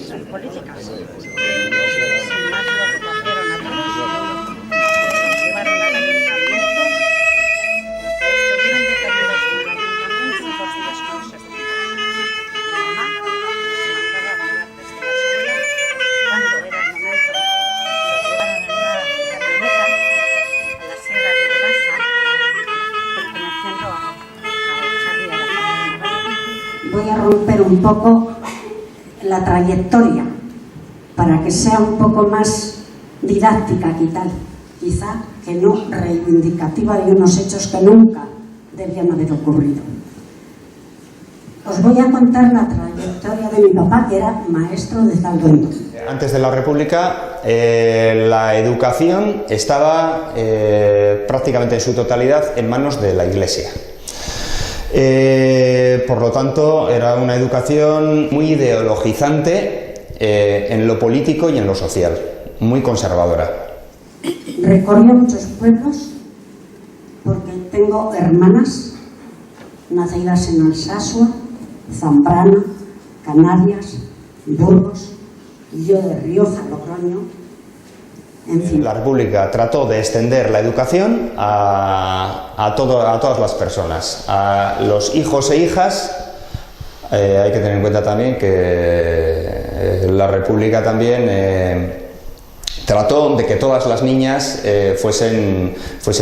sus políticas. Sin más lo recogieron a todos, los llevaron al ayuntamiento, estuvieron detenidos en el ayuntamiento 2 días con los estudiantes. Mi mamá los mandaba a mirar desde la escuela cuando era el momento de que los llevaron en una camioneta a la sierra de Urbasa, perteneciendo a Echarri de la Comunidad. Voy a romper un poco la trayectoria para que sea un poco más didáctica quizá que no reivindicativa de unos hechos que nunca debían haber ocurrido. Os voy a contar la trayectoria de mi papá, que era maestro de Zalduendo. Antes de la República, la educación estaba prácticamente en su totalidad en manos de la Iglesia. Por lo tanto, era una educación muy ideologizante en lo político y en lo social, muy conservadora. Recorrió muchos pueblos porque tengo hermanas nacidas en Alsasua, Zambrana, Canarias, Burgos, y yo de Rioja, Logroño, en fin. La República trató de extender la educación a todas las personas, a los hijos e hijas. Hay que tener en cuenta también que la República también trató de que todas las niñas fuesen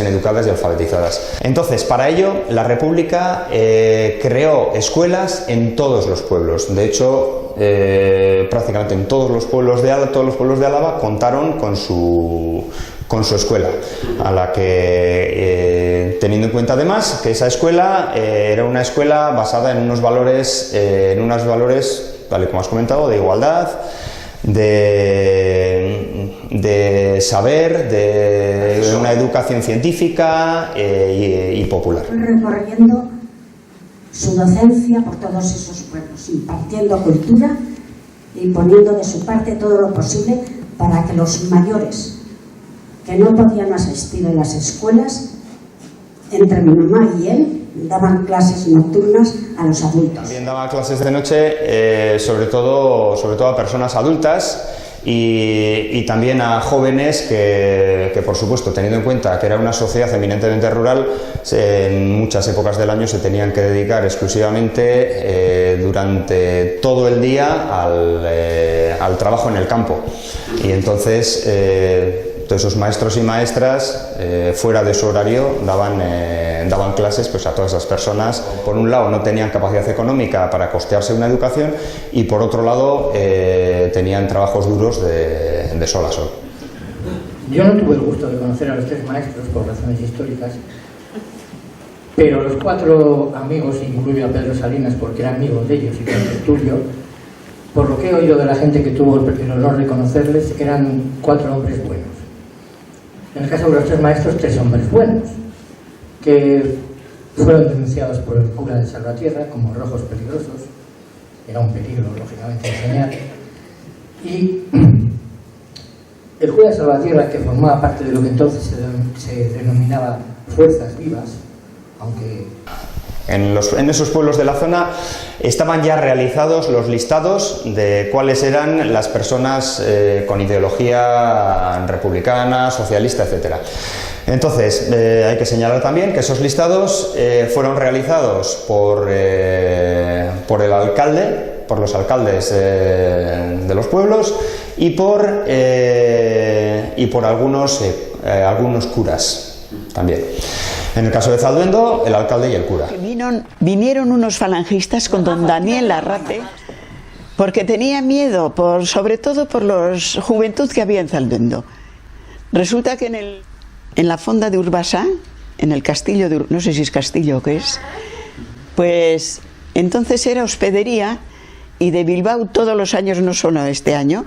educadas y alfabetizadas. Entonces, para ello, la República creó escuelas en todos los pueblos. De hecho, prácticamente en todos los pueblos de Álava contaron con su escuela, a la que, teniendo en cuenta además que esa escuela era una escuela basada en unos valores, vale, como has comentado, de igualdad, de saber, de una educación científica y popular. Recorriendo su docencia por todos esos pueblos, impartiendo cultura y poniendo de su parte todo lo posible para que los mayores que no podían asistir a las escuelas, entre mi mamá y él, daban clases nocturnas a los adultos. También daba clases de noche, sobre todo a personas adultas y también a jóvenes que, por supuesto, teniendo en cuenta que era una sociedad eminentemente rural, en muchas épocas del año se tenían que dedicar exclusivamente durante todo el día al trabajo en el campo. Y entonces todos esos maestros y maestras, fuera de su horario, daban clases pues, a todas esas personas. Por un lado, no tenían capacidad económica para costearse una educación y, por otro lado, tenían trabajos duros de sol a sol. Yo no tuve el gusto de conocer a los 3 maestros por razones históricas, pero los 4 amigos, incluyo a Pedro Salinas porque era amigo de ellos y tuyo, por lo que he oído de la gente que tuvo el honor de conocerles, eran 4 hombres buenos. En el caso de los 3 maestros, 3 hombres buenos, que fueron denunciados por el cura de Salvatierra como rojos peligrosos. Era un peligro, lógicamente, enseñar. Y el cura de Salvatierra, que formaba parte de lo que entonces se denominaba Fuerzas Vivas, aunque en esos pueblos de la zona estaban ya realizados los listados de cuáles eran las personas con ideología republicana, socialista, etc. Entonces, hay que señalar también que esos listados fueron realizados por el alcalde, por los alcaldes de los pueblos y por algunos curas también. En el caso de Zalduendo, el alcalde y el cura. Vinieron unos falangistas con don Daniel Larrate porque tenía miedo, sobre todo por la juventud que había en Zalduendo. Resulta que en la fonda de Urbasa, en el castillo de no sé si es castillo o qué es, pues entonces era hospedería, y de Bilbao todos los años, no solo este año,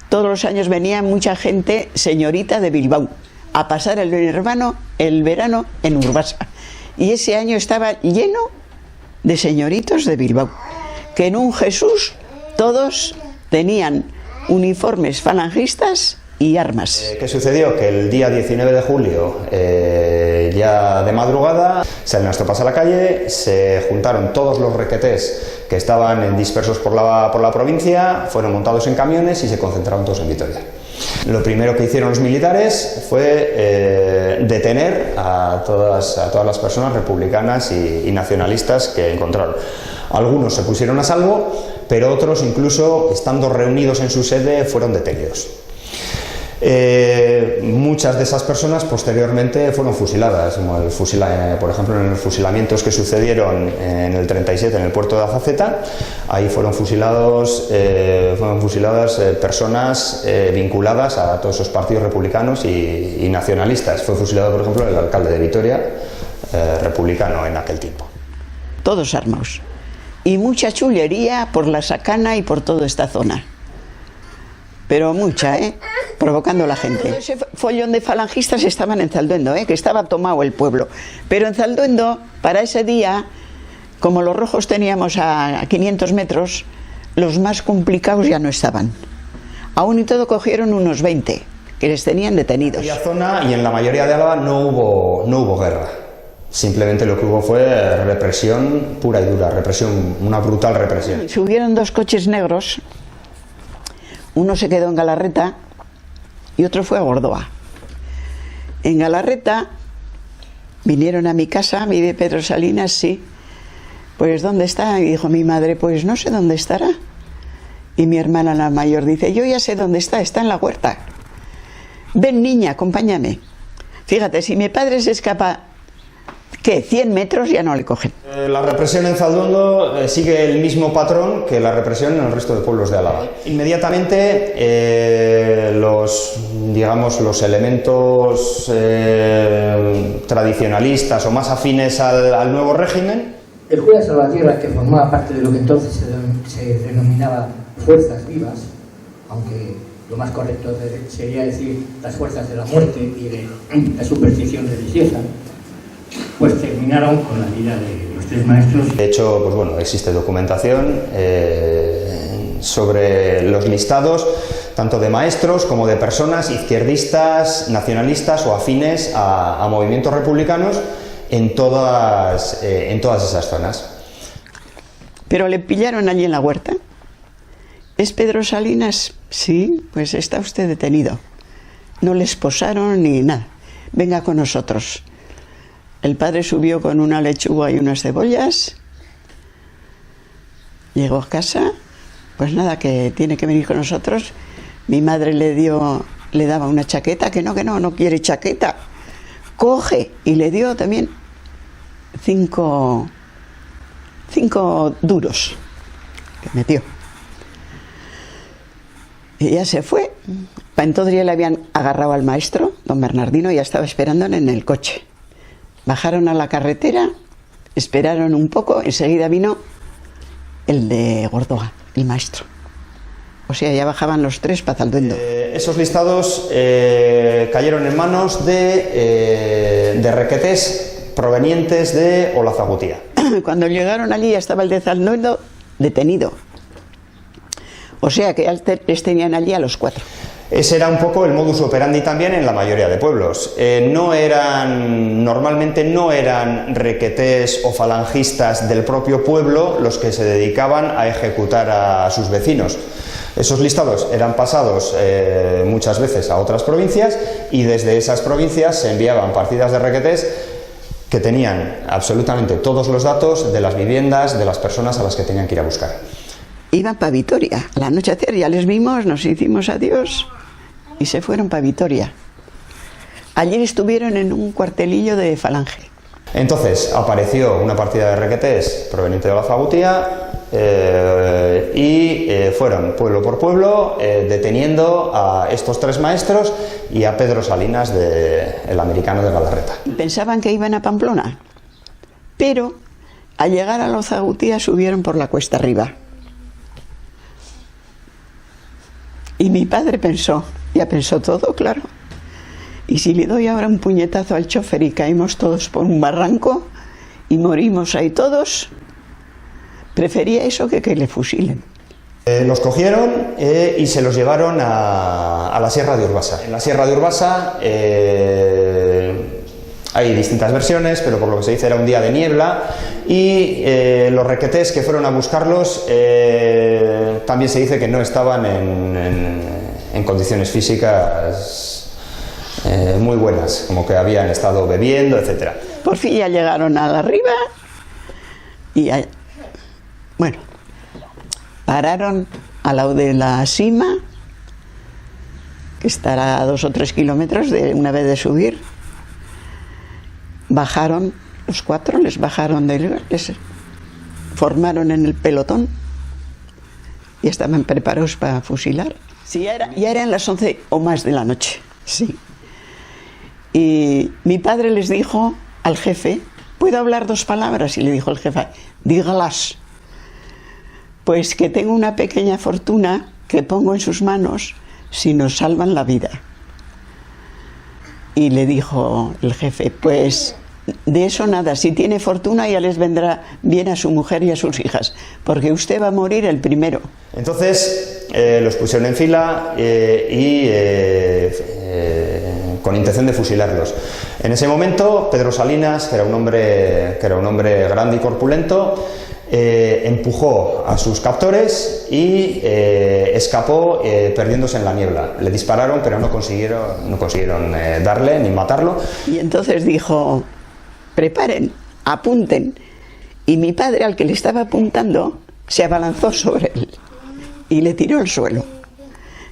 todos los años venía mucha gente, señorita de Bilbao, a pasar el verano en Urbasa. Y ese año estaba lleno de señoritos de Bilbao, que en un Jesús todos tenían uniformes falangistas y armas. ¿Qué sucedió? Que el día 19 de julio ya de madrugada salen las tropas a la calle, se juntaron todos los requetés que estaban dispersos por la provincia, fueron montados en camiones y se concentraron todos en Vitoria. Lo primero que hicieron los militares fue detener a todas las personas republicanas y nacionalistas que encontraron. Algunos se pusieron a salvo, pero otros, incluso estando reunidos en su sede, fueron detenidos. Muchas de esas personas posteriormente fueron fusiladas, como por ejemplo en los fusilamientos que sucedieron en el 37 en el puerto de Azazeta. Ahí fueron fusiladas personas vinculadas a todos esos partidos republicanos y nacionalistas. Fue fusilado, por ejemplo, el alcalde de Vitoria, republicano en aquel tiempo. Todos armados. Y mucha chulería por la Sacana y por toda esta zona. Pero mucha, provocando a la gente. Todo ese follón de falangistas estaban en Zalduendo, que estaba tomado el pueblo. Pero en Zalduendo, para ese día, como los rojos teníamos a 500 metros, los más complicados ya no estaban. Aún y todo cogieron unos 20, que les tenían detenidos. En aquella zona y en la mayoría de Álava no hubo guerra. Simplemente lo que hubo fue represión pura y dura, una brutal represión. Subieron 2 coches negros. Uno se quedó en Galarreta y otro fue a Gordoa. En Galarreta vinieron a mi casa, vive Pedro Salinas, sí. Pues ¿dónde está? Y dijo mi madre, pues no sé dónde estará. Y mi hermana la mayor dice, yo ya sé dónde está en la huerta. Ven niña, acompáñame. Fíjate, si mi padre se escapa, ¿qué? 100 metros ya no le cogen. La represión en Zalduendo sigue el mismo patrón que la represión en el resto de pueblos de Álava. Inmediatamente los elementos tradicionalistas o más afines al nuevo régimen. El cura Salvatierra, que formaba parte de lo que entonces se denominaba fuerzas vivas, aunque lo más correcto sería decir las fuerzas de la muerte y de la superstición religiosa, pues terminaron con la vida de los 3 maestros. De hecho, pues bueno, existe documentación sobre los listados tanto de maestros como de personas izquierdistas, nacionalistas o afines a movimientos republicanos en todas esas zonas. Pero le pillaron allí en la huerta. ¿Es Pedro Salinas? Sí, pues está usted detenido. No le esposaron ni nada. Venga con nosotros. El padre subió con una lechuga y unas cebollas. Llegó a casa. Pues nada, que tiene que venir con nosotros. Mi madre le daba una chaqueta, que no quiere chaqueta. Coge, y le dio también 5 duros que metió. Y ya se fue. Para entonces ya le habían agarrado al maestro, don Bernardino, y ya estaba esperándole en el coche. Bajaron a la carretera, esperaron un poco, enseguida vino el de Gordoa, el maestro. O sea, ya bajaban los 3 para Zalduendo. Esos listados cayeron en manos de requetés provenientes de Olazagutía. Cuando llegaron allí ya estaba el de Zalduendo detenido. O sea que les tenían allí a los 4. Ese era un poco el modus operandi también en la mayoría de pueblos. Normalmente no eran requetés o falangistas del propio pueblo los que se dedicaban a ejecutar a sus vecinos. Esos listados eran pasados muchas veces a otras provincias y desde esas provincias se enviaban partidas de requetés que tenían absolutamente todos los datos de las viviendas de las personas a las que tenían que ir a buscar. Iban para Vitoria. Al anochecer ya les vimos, nos hicimos adiós y se fueron para Vitoria. Allí estuvieron en un cuartelillo de Falange. Entonces apareció una partida de requetés proveniente de Olazagutía y fueron pueblo por pueblo deteniendo a estos 3 maestros y a Pedro Salinas, el americano de Galarreta. Pensaban que iban a Pamplona, pero al llegar a Olazagutía subieron por la cuesta arriba. Y mi padre ya pensó todo, claro. Y si le doy ahora un puñetazo al chofer y caemos todos por un barranco y morimos ahí todos, prefería eso que le fusilen. Los cogieron y se los llevaron a la Sierra de Urbasa. En la Sierra de Urbasa Hay distintas versiones, pero por lo que se dice era un día de niebla y los requetés que fueron a buscarlos también se dice que no estaban en condiciones físicas muy buenas, como que habían estado bebiendo, etcétera. Por fin ya llegaron a la arriba y bueno, pararon al lado de la cima, que estará a 2 o 3 kilómetros de una vez de subir. Bajaron los 4, les bajaron les formaron en el pelotón y estaban preparados para fusilar. Sí, ya eran las 11 o más de la noche, sí. Y mi padre les dijo al jefe, ¿puedo hablar 2 palabras? Y le dijo el jefe, dígalas. Pues que tengo una pequeña fortuna que pongo en sus manos si nos salvan la vida. Y le dijo el jefe, pues de eso nada, si tiene fortuna ya les vendrá bien a su mujer y a sus hijas, porque usted va a morir el primero. Entonces los pusieron en fila con intención de fusilarlos. En ese momento Pedro Salinas, que era un hombre grande y corpulento, empujó a sus captores y escapó perdiéndose en la niebla. Le dispararon, pero no consiguieron darle ni matarlo. Y entonces dijo, preparen, apunten. Y mi padre, al que le estaba apuntando, se abalanzó sobre él y le tiró al suelo.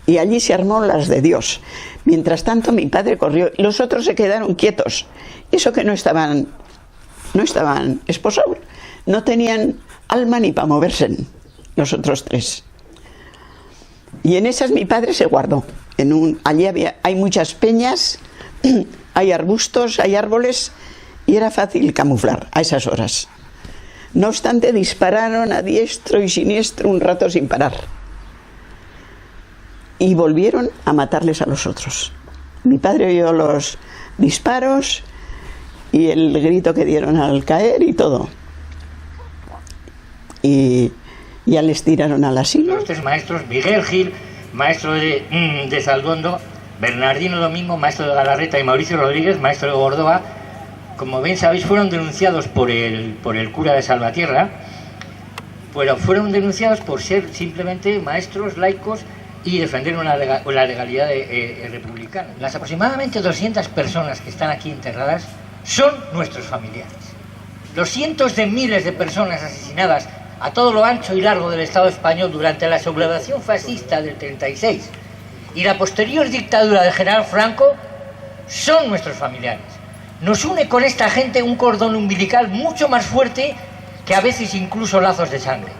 Y allí se armó las de Dios. Mientras tanto mi padre corrió, los otros se quedaron quietos. Eso que no estaban esposados, no tenían alma ni para moverse, los otros 3. Y en esas mi padre se guardó. Allí hay muchas peñas, hay arbustos, hay árboles, y era fácil camuflar a esas horas. No obstante, dispararon a diestro y siniestro un rato sin parar. Y volvieron a matarles a los otros. Mi padre oyó los disparos y el grito que dieron al caer y todo. Y ya les tiraron al asilo. Los 3 maestros, Miguel Gil, maestro de Zalduondo, Bernardino Domingo, maestro de Galarreta, y Mauricio Rodríguez, maestro de Gordoa, como bien sabéis, fueron denunciados por el cura de Salvatierra, pero fueron denunciados por ser simplemente maestros laicos y defender la legalidad republicana. Las aproximadamente 200 personas que están aquí enterradas son nuestros familiares. Los cientos de miles de personas asesinadas a todo lo ancho y largo del Estado español durante la sublevación fascista del 36 y la posterior dictadura del general Franco son nuestros familiares. Nos une con esta gente un cordón umbilical mucho más fuerte que a veces incluso lazos de sangre.